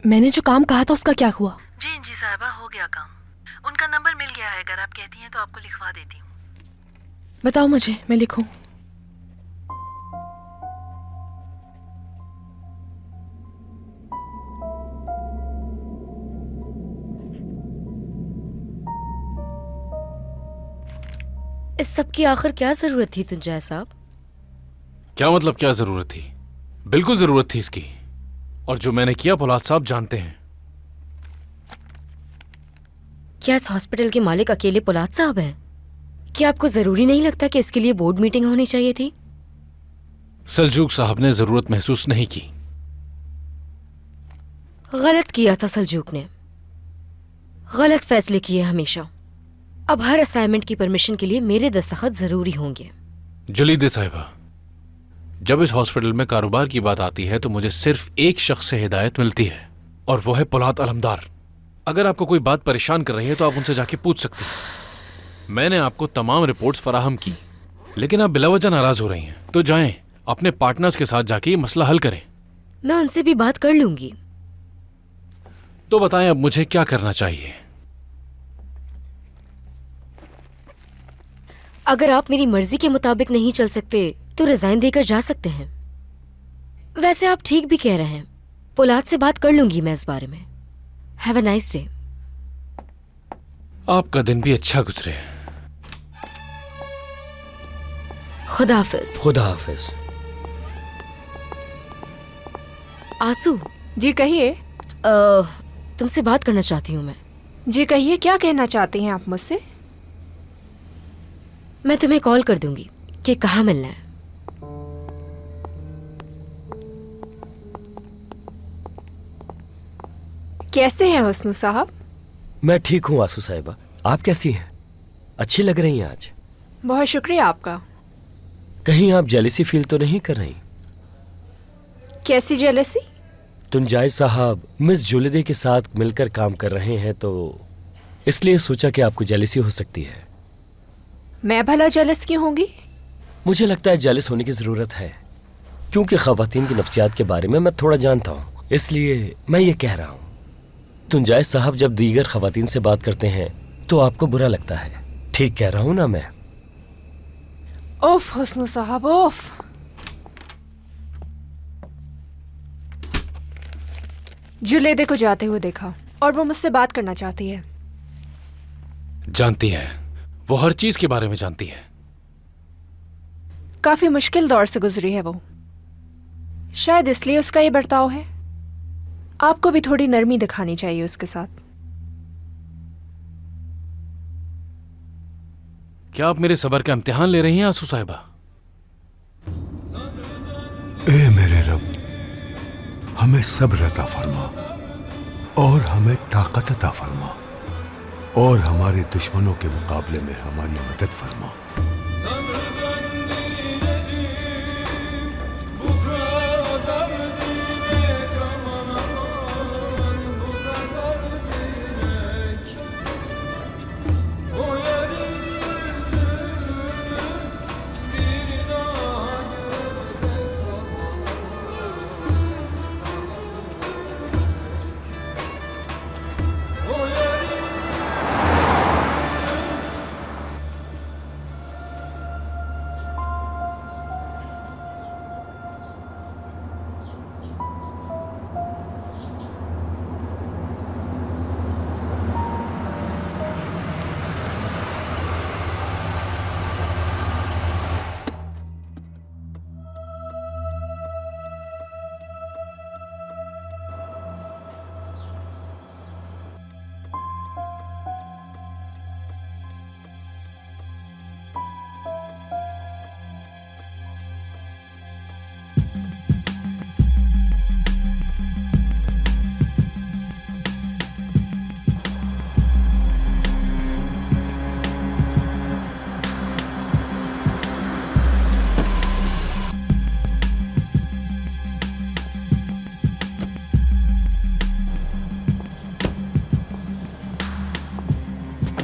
मैंने जो काम कहा था उसका क्या हुआ? जी साहिबा, हो गया काम। उनका नंबर मिल गया है। अगर आप कहती हैं तो आपको लिखवा देती हूँ। बताओ मुझे, मैं लिखूं। इस सब की आखिर क्या जरूरत थी तुंजय साहब? क्या मतलब क्या जरूरत थी? बिल्कुल जरूरत थी इसकी। और जो मैंने किया पोलाद साहब जानते हैं। क्या इस हॉस्पिटल के मालिक अकेले पोलाद साहब हैं? क्या आपको जरूरी नहीं लगता कि इसके लिए बोर्ड मीटिंग होनी चाहिए थी? सल्जूक साहब ने जरूरत महसूस नहीं की। गलत किया था सल्जूक ने। गलत फैसले किए हमेशा। अब हर असाइनमेंट की परमिशन के लिए मेरे दस्तखत जरूरी होंगे। जलीदे साहिबा, जब इस हॉस्पिटल में कारोबार की बात आती है तो मुझे सिर्फ एक शख्स से हिदायत मिलती है, और वो है पोलाद अलमदार। अगर आपको कोई बात परेशान कर रही है तो आप उनसे जाके पूछ सकती हैं। मैंने आपको तमाम रिपोर्ट्स फराहम की, लेकिन आप बिलावजह नाराज हो रही हैं। तो जाएं, अपने पार्टनर्स के साथ जाके ये मसला हल करें। मैं उनसे भी बात कर लूंगी। तो बताएं अब मुझे क्या करना चाहिए? अगर आप मेरी मर्जी के मुताबिक नहीं चल सकते तो रिजाइन देकर जा सकते हैं। वैसे आप ठीक भी कह रहे हैं। पोलाद से बात कर लूंगी मैं इस बारे में। Have a nice day. आपका दिन भी अच्छा गुजरे। खुदा हाफिज। खुदा हाफिज। आंसू, जी कहिए। तुमसे बात करना चाहती हूँ मैं। जी कहिए, क्या कहना चाहती हैं आप मुझसे? मैं तुम्हें कॉल कर दूंगी कि कहाँ मिलना है। कैसे हैं हुस्नू साहब? मैं ठीक हूँ आंसू साहिबा, आप कैसी हैं? अच्छी लग रही हैं आज। बहुत शुक्रिया आपका। कहीं आप जेलसी फील तो नहीं कर रही? कैसी जेलसी? तुंजाय साहब मिस जुलेदे के साथ मिलकर काम कर रहे हैं, तो इसलिए सोचा कि आपको जेलसी हो सकती है। मैं भला जेलस क्यों होंगी? मुझे लगता है जेलस होने की जरूरत है, क्योंकि खवातीन की नफ्सियात के बारे में मैं थोड़ा जानता हूँ, इसलिए मैं ये कह रहा हूँ। तुंजाय साहब जब दीगर खवातीन से बात करते हैं तो आपको बुरा लगता है। ठीक कह रहा हूँ ना मैं? ओफ हुस्नू साहब, ओफ। जुलेदे को जाते हुए देखा और वो मुझसे बात करना चाहती है। जानती है, वो हर चीज के बारे में जानती है। काफी मुश्किल दौर से गुजरी है वो, शायद इसलिए उसका ये बर्ताव है। आपको भी थोड़ी नरमी दिखानी चाहिए उसके साथ। क्या आप मेरे सब्र का इम्तिहान ले रही हैं आंसू साहिबा? ए मेरे रब, हमें सब्र अता फरमा और हमें ताकत अता फरमा, और हमारे दुश्मनों के मुकाबले में हमारी मदद फरमा।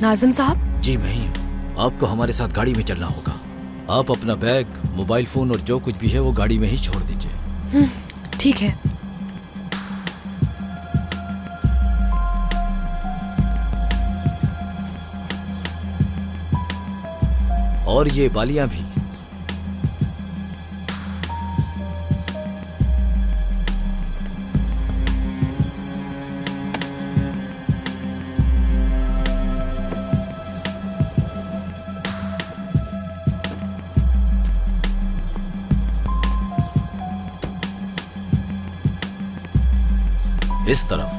नाजिम साहब। जी मैं ही हूँ। आपको हमारे साथ गाड़ी में चलना होगा। आप अपना बैग, मोबाइल फोन और जो कुछ भी है वो गाड़ी में ही छोड़ दीजिए। ठीक है। और ये बालियां भी। इस तरफ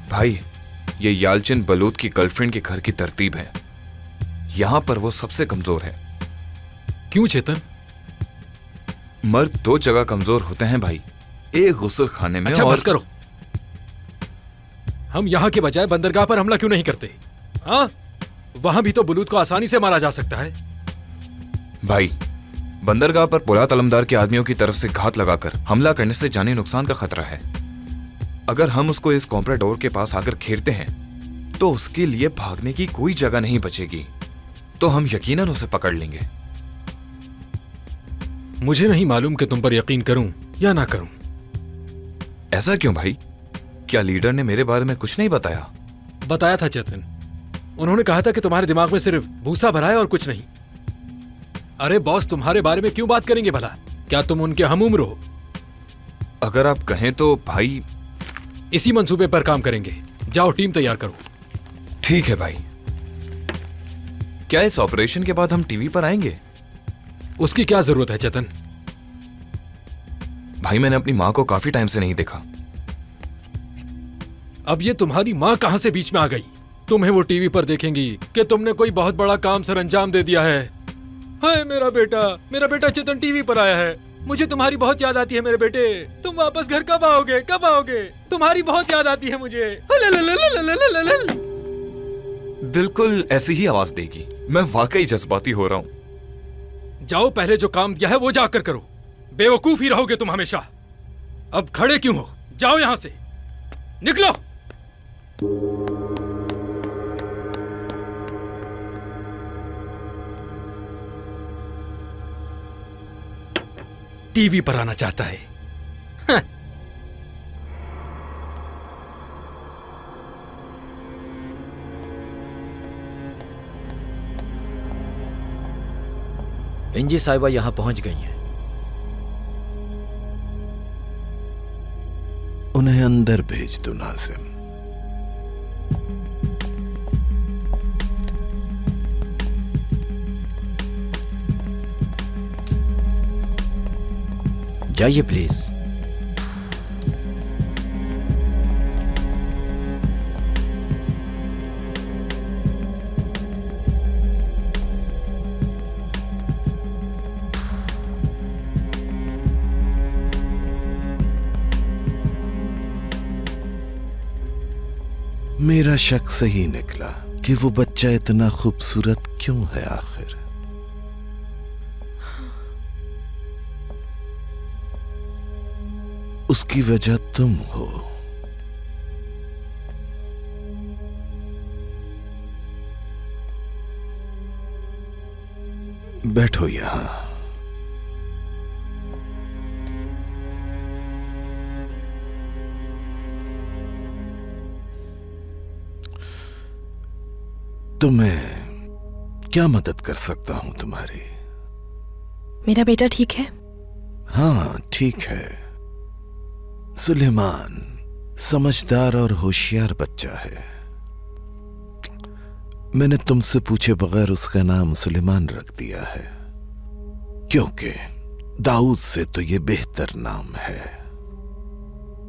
भाई, ये यालचिन बलूत की गर्लफ्रेंड के घर की तरतीब है। यहां पर वो सबसे कमजोर है। क्यों चेतन? मर्द दो जगह कमजोर होते हैं भाई, एक गुस्ल खाने में। अच्छा और... बस करो। हम यहाँ के बजाय बंदरगाह पर हमला क्यों नहीं करते? हाँ, वहां भी तो बलूत को आसानी से मारा जा सकता है। भाई, बंदरगाह पर पोलात अलमदार के आदमियों की तरफ से घात लगाकर हमला करने से जानी नुकसान का खतरा है। अगर हम उसको इस कॉम्प्रेडोर के पास आकर घेरते हैं तो उसके लिए भागने की कोई जगह नहीं बचेगी, तो हम यकीनन उसे पकड़ लेंगे। मुझे नहीं मालूम कि तुम पर यकीन करूं या ना करूं। ऐसा क्यों भाई? क्या लीडर ने मेरे बारे में कुछ नहीं बताया? बताया था चेतन। उन्होंने कहा था कि तुम्हारे दिमाग में सिर्फ भूसा भरा है और कुछ नहीं। अरे बॉस तुम्हारे बारे में क्यों बात करेंगे भला? क्या तुम उनके हमउम्र हो? अगर आप कहें तो भाई, इसी मंसूबे पर काम करेंगे। जाओ टीम तैयार करो। ठीक है भाई। क्या इस ऑपरेशन के बाद हम टीवी पर आएंगे? उसकी क्या जरूरत है चेतन? भाई, मैंने अपनी माँ को काफी टाइम से नहीं देखा। अब ये तुम्हारी माँ कहां से बीच में आ गई? तुम्हें वो टीवी पर देखेंगी कि तुमने कोई बहुत बड़ा काम सर अंजाम दे दिया है। हाय मेरा बेटा चेतन टीवी पर आया है। मुझे तुम्हारी बहुत याद आती है मेरे बेटे। तुम वापस घर कब आओगे? कब आओगे? तुम्हारी बहुत याद आती है मुझे। बिल्कुल ऐसी ही आवाज देगी। मैं वाकई जज्बाती हो रहा हूं। जाओ, पहले जो काम दिया है वो जाकर करो। बेवकूफ ही रहोगे तुम हमेशा। अब खड़े क्यों हो? जाओ यहां से, निकलो। टीवी पर आना चाहता है। इंजी साहिबा यहां पहुंच गई हैं। उन्हें अंदर भेज दो नाजिम। जाइए प्लीज। मेरा शक सही निकला कि वो बच्चा इतना खूबसूरत क्यों है आखिर। उसकी वजह तुम हो। बैठो यहां। तो मैं क्या मदद कर सकता हूं तुम्हारी? मेरा बेटा ठीक है? हाँ ठीक है। सुलेमान समझदार और होशियार बच्चा है। मैंने तुमसे पूछे बगैर उसका नाम सुलेमान रख दिया है, क्योंकि दाऊद से तो ये बेहतर नाम है।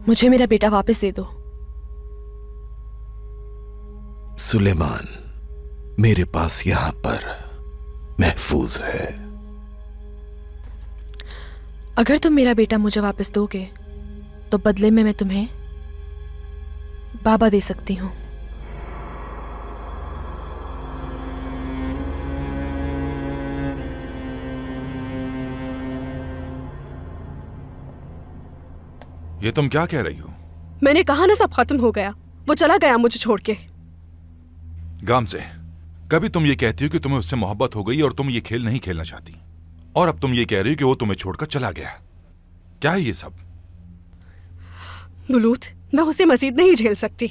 मुझे मेरा बेटा वापस दे दो। सुलेमान मेरे पास यहां पर महफूज है। अगर तुम मेरा बेटा मुझे वापस दोगे तो बदले में मैं तुम्हें बाबा दे सकती हूँ। ये तुम क्या कह रही हो? मैंने कहा ना सब खत्म हो गया, वो चला गया मुझे छोड़ के। गामजे, कभी तुम ये कहती हो कि तुम्हें उससे मोहब्बत हो गई और तुम ये खेल नहीं खेलना चाहती, और अब तुम ये कह रही हो कि वो तुम्हें छोड़कर चला गया। क्या है ये सब? बुलूत, मैं उसे मजीद नहीं झेल सकती।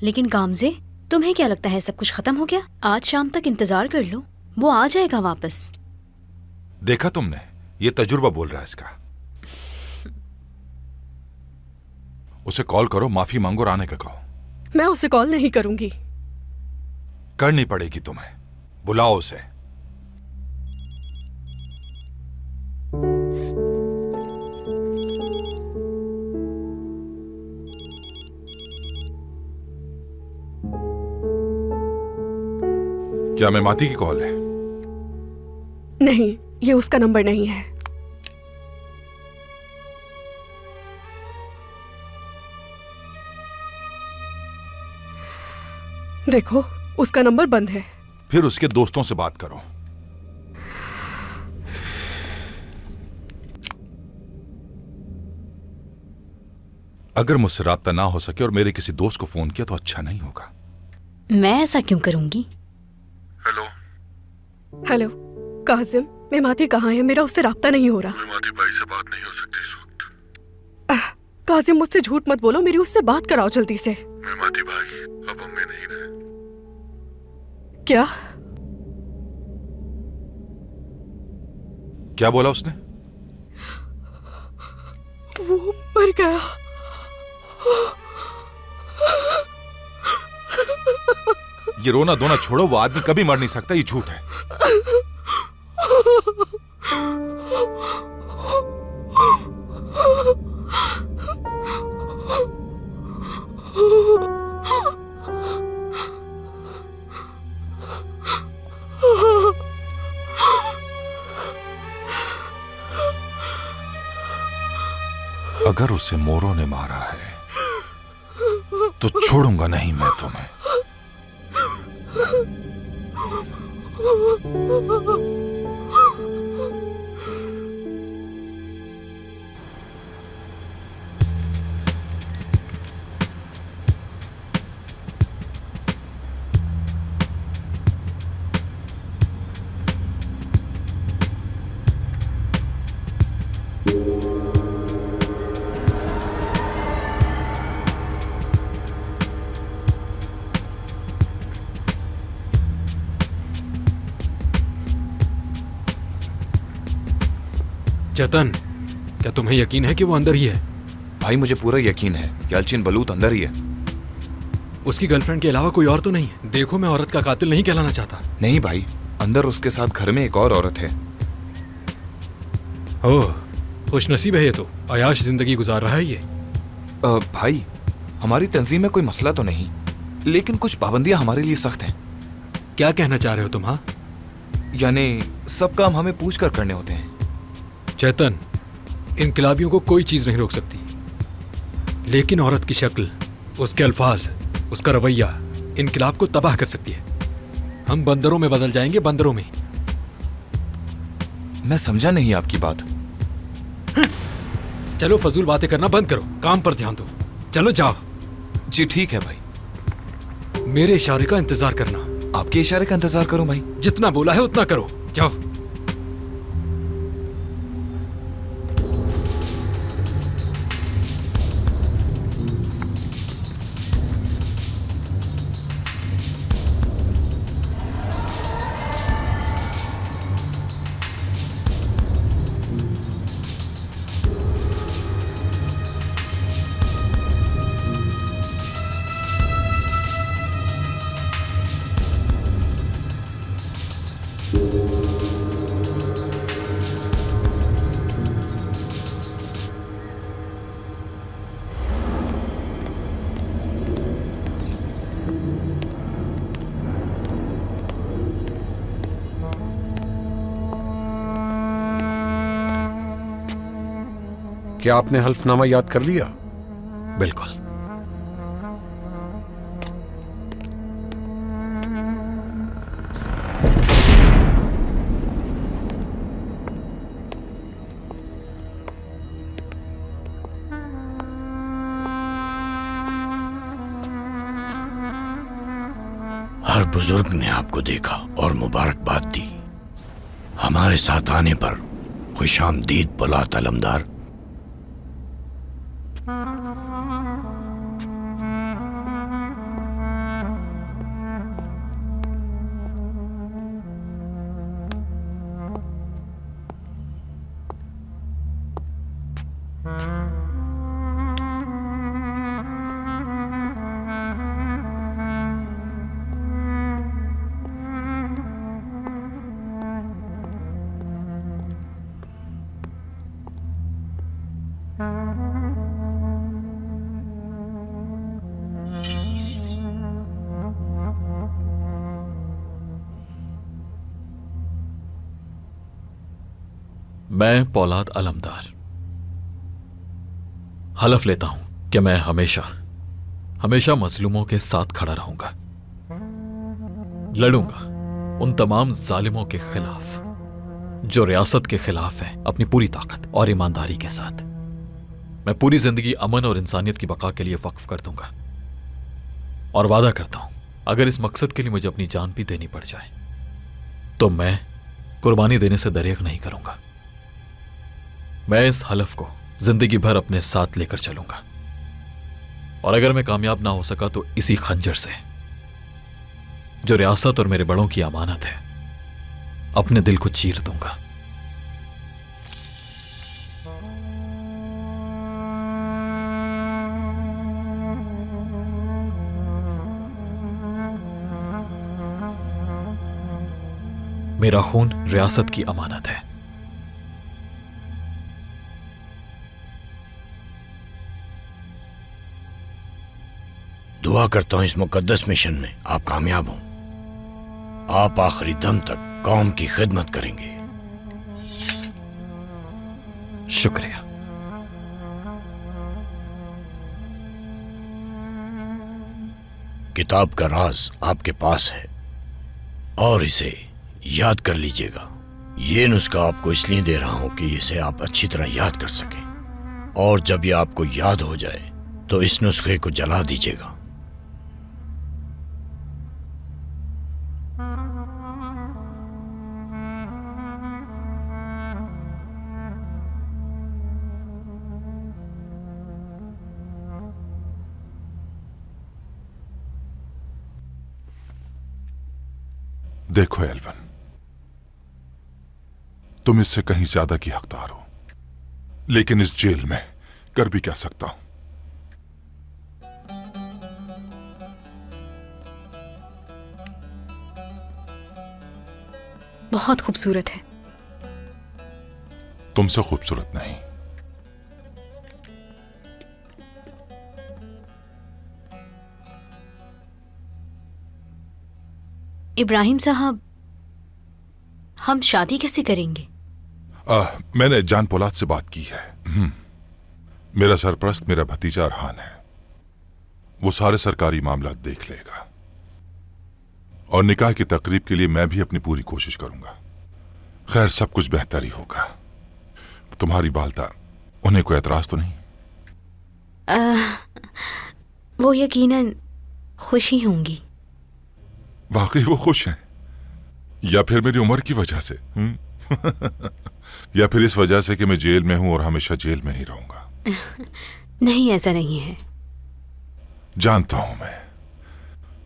लेकिन गामजे, तुम्हें क्या लगता है सब कुछ खत्म हो गया? आज शाम तक इंतजार कर लो, वो आ जाएगा वापस। देखा तुमने, ये तजुर्बा बोल रहा है इसका। उसे कॉल करो, माफी मांगो और आने का कहो। मैं उसे कॉल नहीं करूंगी। करनी पड़ेगी तुम्हें। बुलाओ उसे। क्या मेमाती की कॉल है? नहीं, ये उसका नंबर नहीं है। देखो, उसका नंबर बंद है। फिर उसके दोस्तों से बात करो। अगर मुझसे राब्ता ना हो सके और मेरे किसी दोस्त को फोन किया तो अच्छा नहीं होगा। मैं ऐसा क्यों करूंगी? हेलो। हेलो काजिम, मेमाती कहाँ है? मेरा उससे राब्ता नहीं हो रहा। मेमाती भाई से बात नहीं हो सकती इस वक्त। काजिम, मुझसे झूठ मत बोलो, मेरी उससे बात कराओ जल्दी से। मेमाती भाई अब हम में नहीं रहे। क्या? क्या बोला उसने? वो मर गया। ये रोना धोना छोड़ो, वो आदमी कभी मर नहीं सकता, ये झूठ है। अगर उसे मोरो ने मारा है तो छोड़ूंगा नहीं मैं तुम्हें। चेतन, क्या तुम्हें यकीन है कि वो अंदर ही है? भाई मुझे पूरा यकीन है, यालचिन बलूत अंदर ही है। उसकी गर्लफ्रेंड के अलावा कोई और तो नहीं है? देखो, मैं औरत का कातिल नहीं कहलाना चाहता। नहीं भाई, अंदर उसके साथ घर में एक और औरत है। ओह, खुशनसीब है ये तो। अयाश जिंदगी गुजार रहा है ये। भाई, हमारी तंजीम में कोई मसला तो नहीं, लेकिन कुछ पाबंदियां हमारे लिए सख्त हैं। क्या कहना चाह रहे हो तुम? हाँ, यानी सब काम हमें पूछ कर करने होते हैं। चेतन, इनकलाबियों को कोई चीज नहीं रोक सकती, लेकिन औरत की शक्ल, उसके अल्फाज, उसका रवैया इनकलाब को तबाह कर सकती है। हम बंदरों में बदल जाएंगे, बंदरों में। मैं समझा नहीं आपकी बात। चलो, फजूल बातें करना बंद करो, काम पर ध्यान दो। चलो जाओ। जी ठीक है भाई। मेरे इशारे का इंतजार करना। आपके इशारे का इंतजार करूं भाई? जितना बोला है उतना करो, जाओ। क्या आपने हल्फनामा याद कर लिया? बिल्कुल। बुजुर्ग ने आपको देखा और मुबारकबाद दी। हमारे साथ आने पर खुशामदीद पोलाद अलमदार। मैं पोलाद अलमदार हलफ लेता हूं कि मैं हमेशा हमेशा मजलूमों के साथ खड़ा रहूंगा, लड़ूंगा उन तमाम जालिमों के खिलाफ जो रियासत के खिलाफ हैं, अपनी पूरी ताकत और ईमानदारी के साथ। मैं पूरी जिंदगी अमन और इंसानियत की बका के लिए वक्फ कर दूंगा और वादा करता हूं अगर इस मकसद के लिए मुझे अपनी जान भी देनी पड़ जाए तो मैं कुर्बानी देने से दरेक नहीं करूंगा। मैं इस हलफ को जिंदगी भर अपने साथ लेकर चलूंगा और अगर मैं कामयाब ना हो सका तो इसी खंजर से जो रियासत और मेरे बड़ों की अमानत है अपने दिल को चीर दूंगा। मेरा खून रियासत की अमानत है। दुआ करता हूं इस मुकद्दस मिशन में आप कामयाब हों। आप आखिरी दम तक कौम की खिदमत करेंगे। शुक्रिया। किताब का राज आपके पास है और इसे याद कर लीजिएगा। ये नुस्खा आपको इसलिए दे रहा हूं कि इसे आप अच्छी तरह याद कर सकें और जब यह आपको याद हो जाए तो इस नुस्खे को जला दीजिएगा। देखो एल्वन, तुम इससे कहीं ज्यादा की हकदार हो, लेकिन इस जेल में कर भी क्या सकता हूं। बहुत खूबसूरत है। तुमसे खूबसूरत नहीं। इब्राहिम साहब, हम शादी कैसे करेंगे? मैंने जान पोलाद से बात की है। मेरा सरपरस्त मेरा भतीजा अरहान है। वो सारे सरकारी मामलात देख लेगा और निकाह की तकरीब के लिए मैं भी अपनी पूरी कोशिश करूंगा। खैर, सब कुछ बेहतर ही होगा। तुम्हारी वालिदा, उन्हें कोई एतराज तो नहीं? वो यकीनन खुश ही होंगी। वाकई वो खुश हैं? या फिर मेरी उम्र की वजह से? या फिर इस वजह से कि मैं जेल में हूं और हमेशा जेल में ही रहूंगा? नहीं, ऐसा नहीं है। जानता हूं मैं।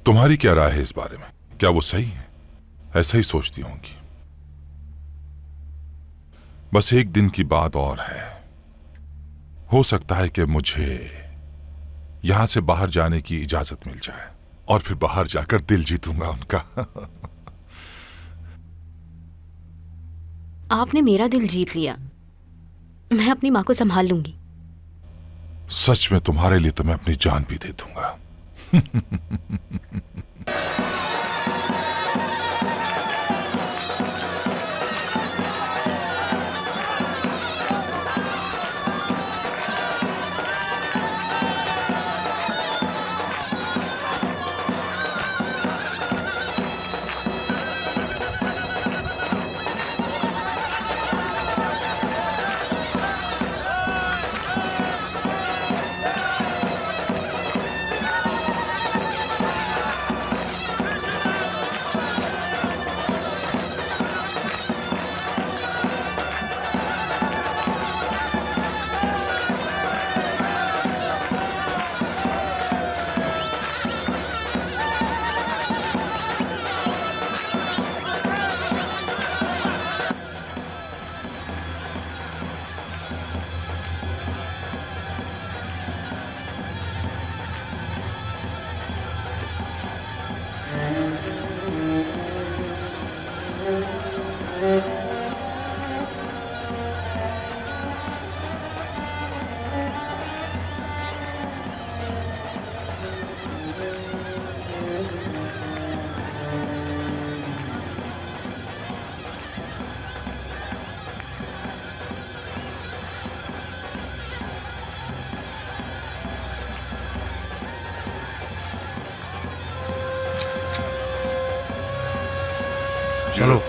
तुम्हारी क्या राय है इस बारे में? क्या वो सही है? ऐसा ही सोचती होंगी। बस एक दिन की बात और है। हो सकता है कि मुझे यहां से बाहर जाने की इजाजत मिल जाए और फिर बाहर जाकर दिल जीतूंगा उनका। आपने मेरा दिल जीत लिया। मैं अपनी माँ को संभाल लूंगी। सच में तुम्हारे लिए तो मैं अपनी जान भी दे दूंगा। चलो।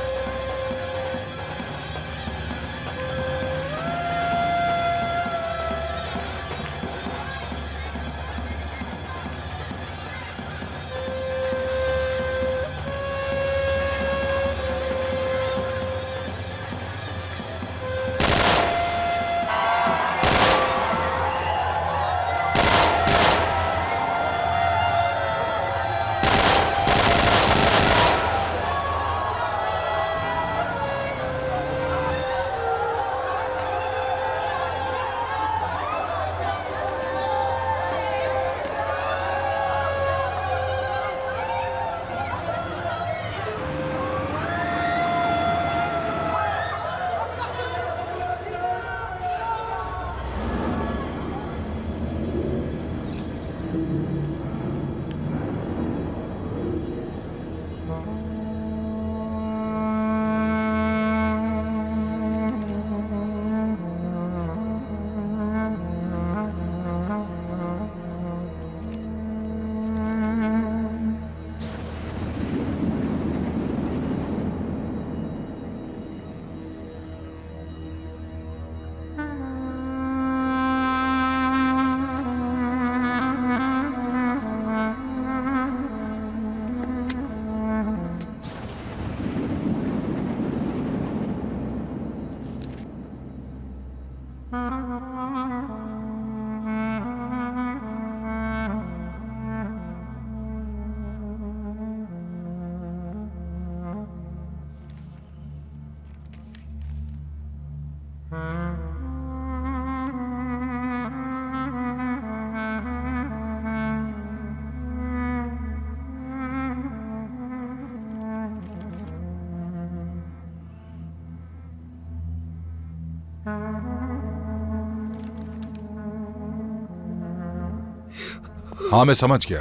हाँ, मैं समझ गया।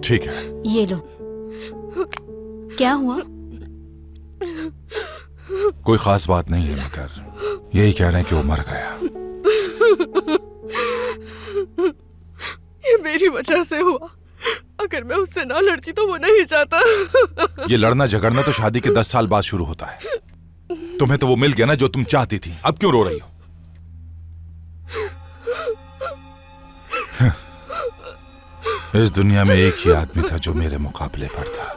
ठीक है। ये लो। क्या हुआ? कोई खास बात नहीं है, मगर यही कह रहे हैं कि वो मर गया। ये मेरी वजह से हुआ। अगर मैं उससे ना लड़ती तो वो नहीं चाहता। ये लड़ना झगड़ना तो शादी के 10 साल बाद शुरू होता है। तुम्हें तो वो मिल गया ना जो तुम चाहती थी। अब क्यों रो रही हो? इस दुनिया में एक ही आदमी था जो मेरे मुकाबले पर था।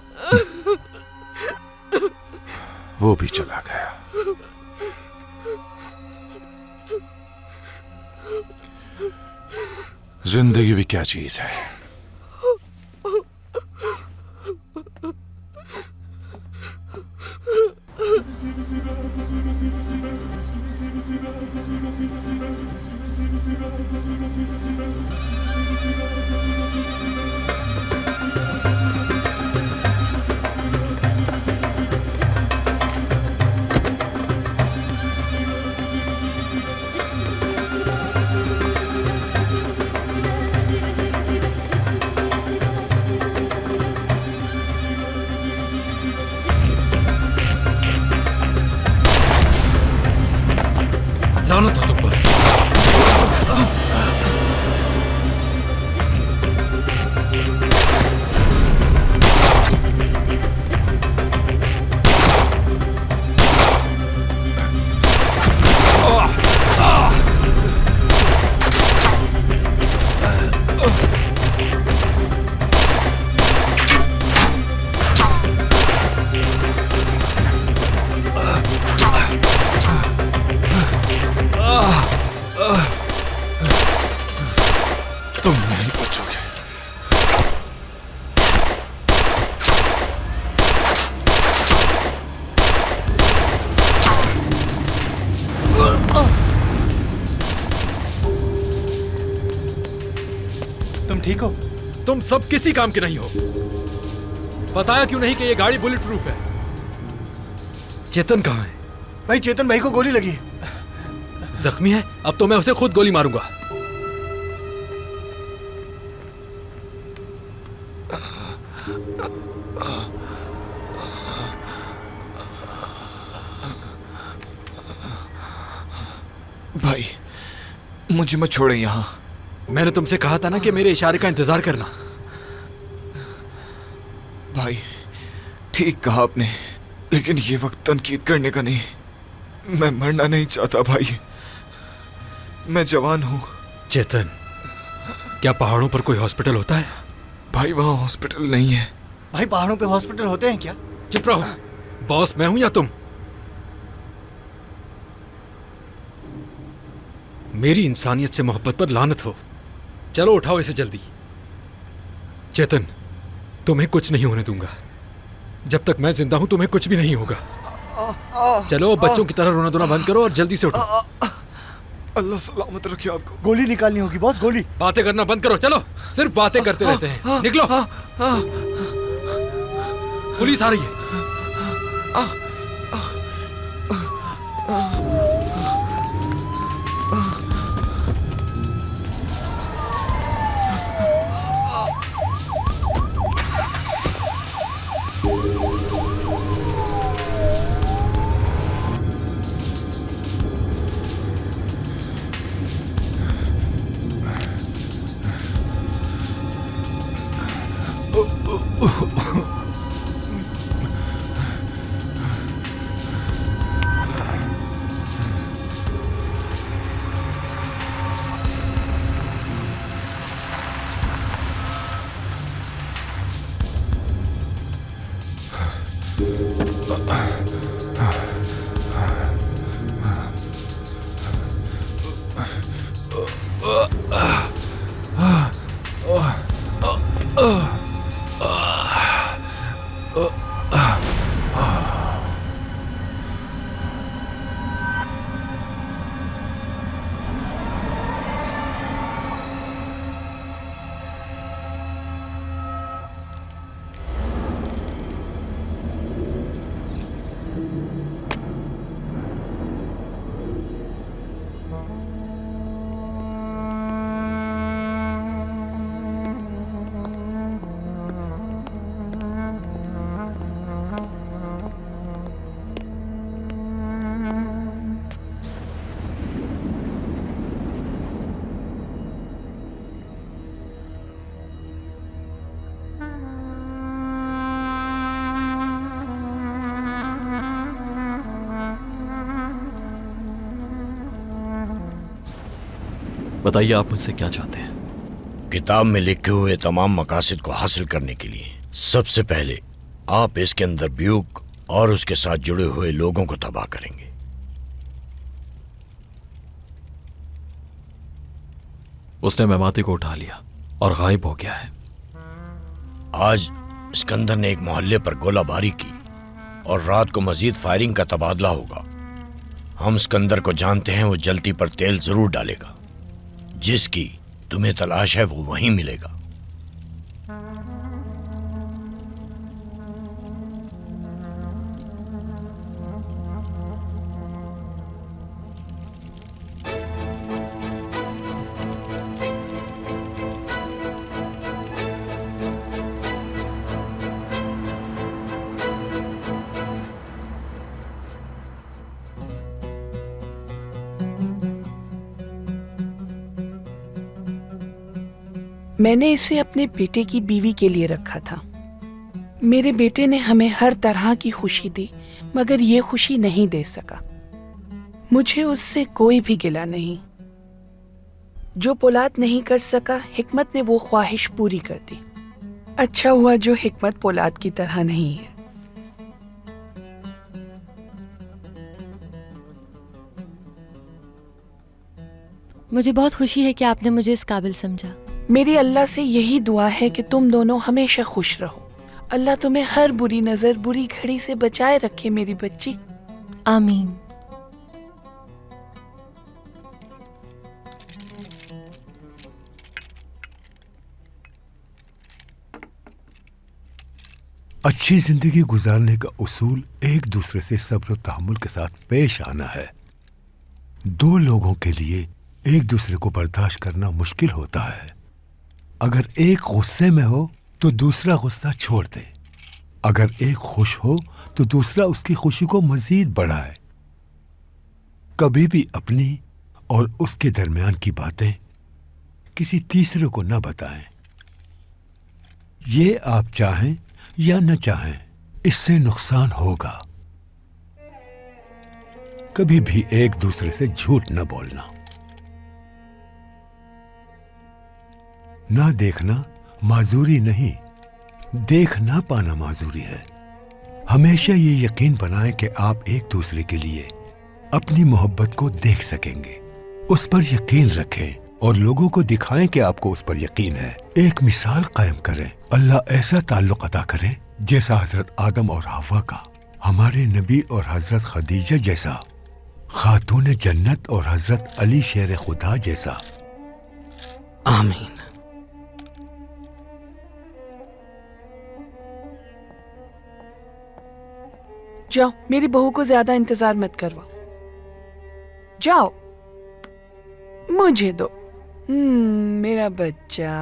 वो भी चला गया। जिंदगी भी क्या चीज है। लानत हो तुम पर। तुम नहीं बचोगे। तुम ठीक हो? तुम सब किसी काम के नहीं हो। बताया क्यों नहीं कि ये गाड़ी बुलेट प्रूफ है? चेतन कहाँ है? भाई चेतन भाई को गोली लगी है। जख्मी है? अब तो मैं उसे खुद गोली मारूंगा। भाई मुझे मत छोड़े यहाँ। मैंने तुमसे कहा था ना कि मेरे इशारे का इंतजार करना। भाई ठीक कहा आपने, लेकिन ये वक्त तनकीद करने का नहीं। मैं मरना नहीं चाहता भाई, मैं जवान हूँ। चेतन, क्या पहाड़ों पर कोई हॉस्पिटल होता है? भाई वहाँ हॉस्पिटल नहीं है। भाई पहाड़ों पे हॉस्पिटल होते हैं क्या? चुप रहो, बॉस मैं हूं या तुम? मेरी इंसानियत से मोहब्बत पर लानत हो। चलो उठाओ इसे जल्दी। चेतन, तुम्हें कुछ नहीं होने दूंगा। जब तक मैं जिंदा हूं तुम्हें कुछ भी नहीं होगा। चलो बच्चों की तरह रोना धोना बंद करो और जल्दी से उठो। अल्लाह सलामत रखे आपको। गोली निकालनी होगी बॉस, गोली। बातें करना बंद करो, चलो। सिर्फ बातें करते रहते हैं। निकलो। पुलिस आ रही है। बताइए आप मुझसे क्या चाहते हैं? किताब में लिखे हुए तमाम मकासद को हासिल करने के लिए सबसे पहले आप इसके अंदर ब्यूक और उसके साथ जुड़े हुए लोगों को तबाह करेंगे। उसने मेमाती को उठा लिया और गायब हो गया है। आज सिकंदर ने एक मोहल्ले पर गोलाबारी की और रात को मजीद फायरिंग का तबादला होगा। हम सिकंदर को जानते हैं, वो जलती पर तेल जरूर डालेगा। जिसकी तुम्हें तलाश है वो वहीं मिलेगा। मैंने इसे अपने बेटे की बीवी के लिए रखा था। मेरे बेटे ने हमें हर तरह की खुशी दी, मगर ये खुशी नहीं दे सका। मुझे उससे कोई भी गिला नहीं। जो पोलाद नहीं कर सका, हिकमत ने वो ख्वाहिश पूरी कर दी। अच्छा हुआ जो हिकमत पोलाद की तरह नहीं है। मुझे बहुत खुशी है कि आपने मुझे इस काबिल समझा। मेरी अल्लाह से यही दुआ है कि तुम दोनों हमेशा खुश रहो। अल्लाह तुम्हें हर बुरी नजर, बुरी घड़ी से बचाए रखे मेरी बच्ची। आमीन। अच्छी जिंदगी गुजारने का उसूल एक दूसरे से सब्र और तहम्मुल के साथ पेश आना है। दो लोगों के लिए एक दूसरे को बर्दाश्त करना मुश्किल होता है। अगर एक गुस्से में हो तो दूसरा गुस्सा छोड़ दे। अगर एक खुश हो तो दूसरा उसकी खुशी को मजीद बढ़ाए। कभी भी अपनी और उसके दरमियान की बातें किसी तीसरे को न बताएं। ये आप चाहें या न चाहें, इससे नुकसान होगा। कभी भी एक दूसरे से झूठ न बोलना। ना देखना माजूरी नहीं, देख ना पाना माजूरी है। हमेशा ये यकीन बनाएं कि आप एक दूसरे के लिए अपनी मोहब्बत को देख सकेंगे। उस पर यकीन रखें और लोगों को दिखाएं कि आपको उस पर यकीन है। एक मिसाल कायम करें। अल्लाह ऐसा ताल्लुक अता करे जैसा हजरत आदम और हव्वा का, हमारे नबी और हजरत खदीजा जैसा, खातून जन्नत और हजरत अली शेर खुदा जैसा। आमीन। जाओ, मेरी बहू को ज्यादा इंतजार मत करवाओ। जाओ, मुझे दो। मेरा बच्चा।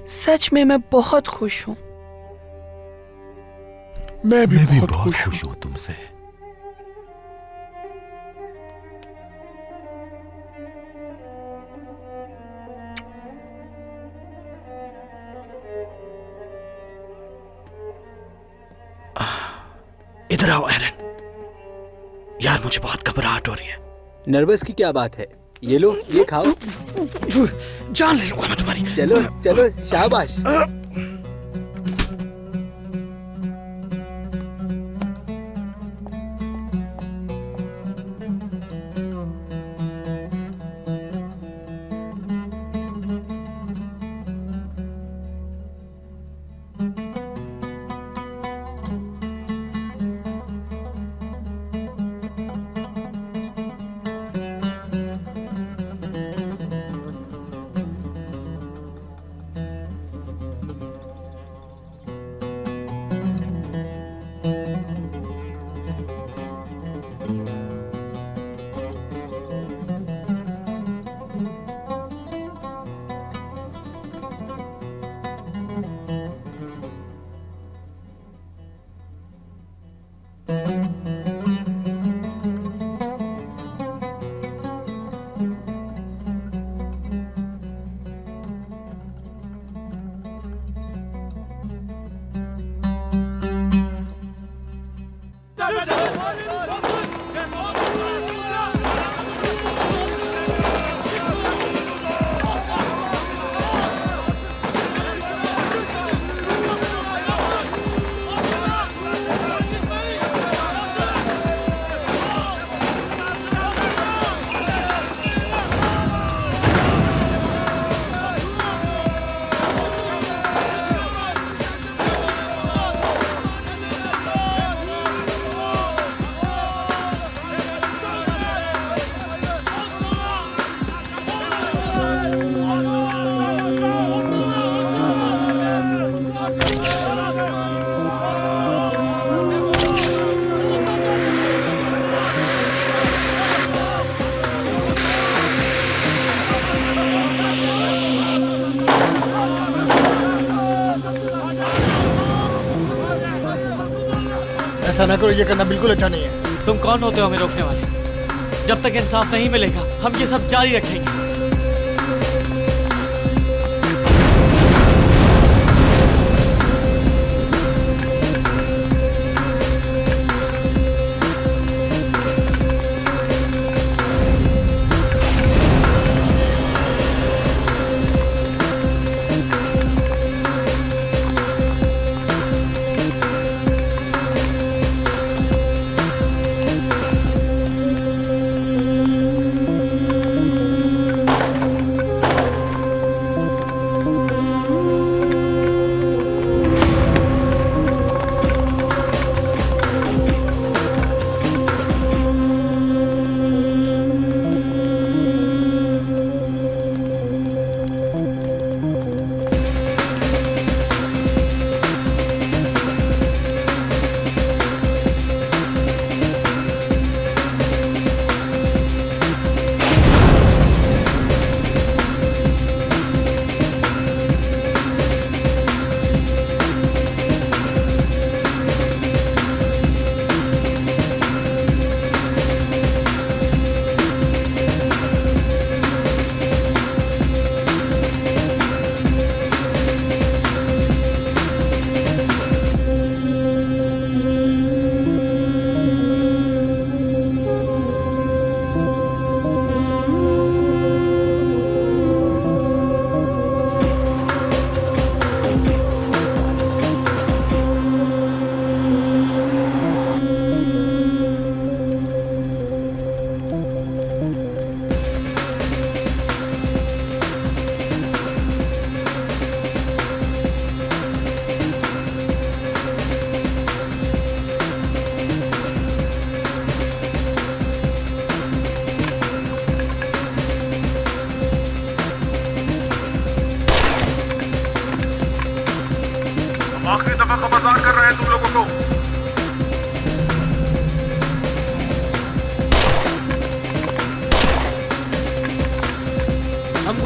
सच में मैं बहुत खुश हूं। मैं भी बहुत खुश हूं तुमसे। इधर आओ एरन। यार मुझे बहुत घबराहट हो रही है। नर्वस की क्या बात है? ये लो, ये खाओ। जान ले लूंगा मैं तुम्हारी। चलो चलो, शाबाश। ऐसा ना करो, ये करना बिल्कुल अच्छा नहीं है। तुम कौन होते हो हमें रोकने वाले? जब तक इंसाफ नहीं मिलेगा हम ये सब जारी रखेंगे।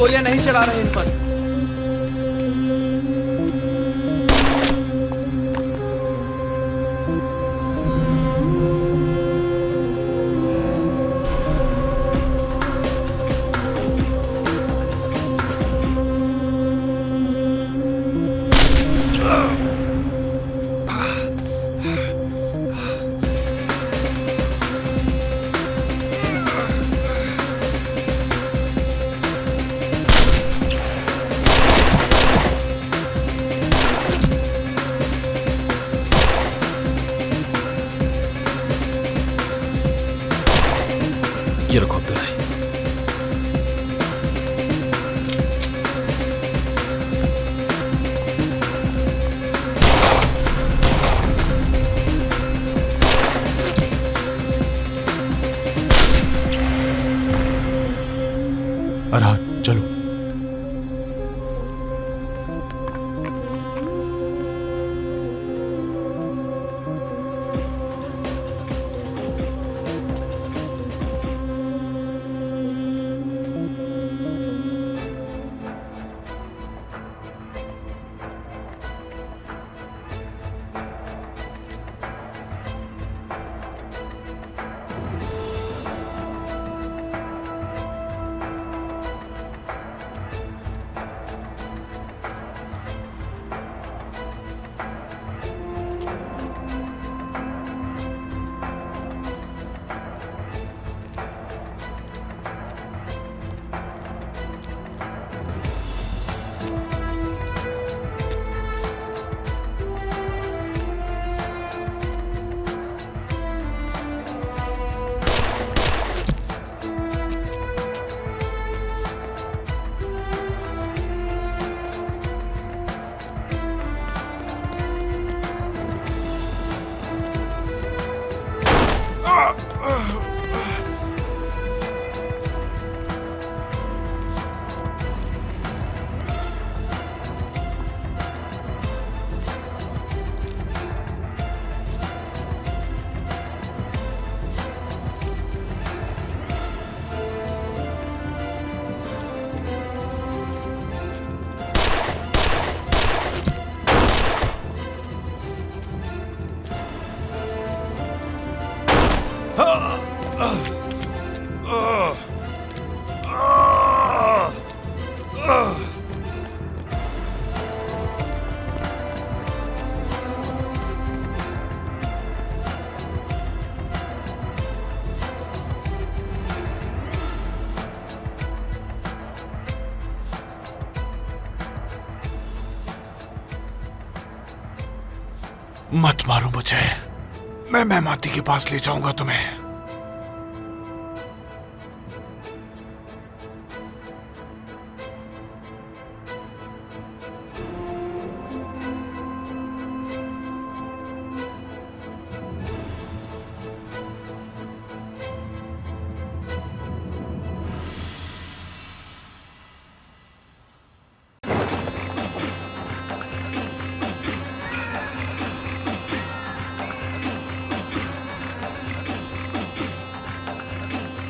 गोलियां नहीं चला रहे इन पर। ये रखो अब्दुल्ला। अरहान चलो। मत मारो मुझे, मैं मेहमाती के पास ले जाऊंगा तुम्हें।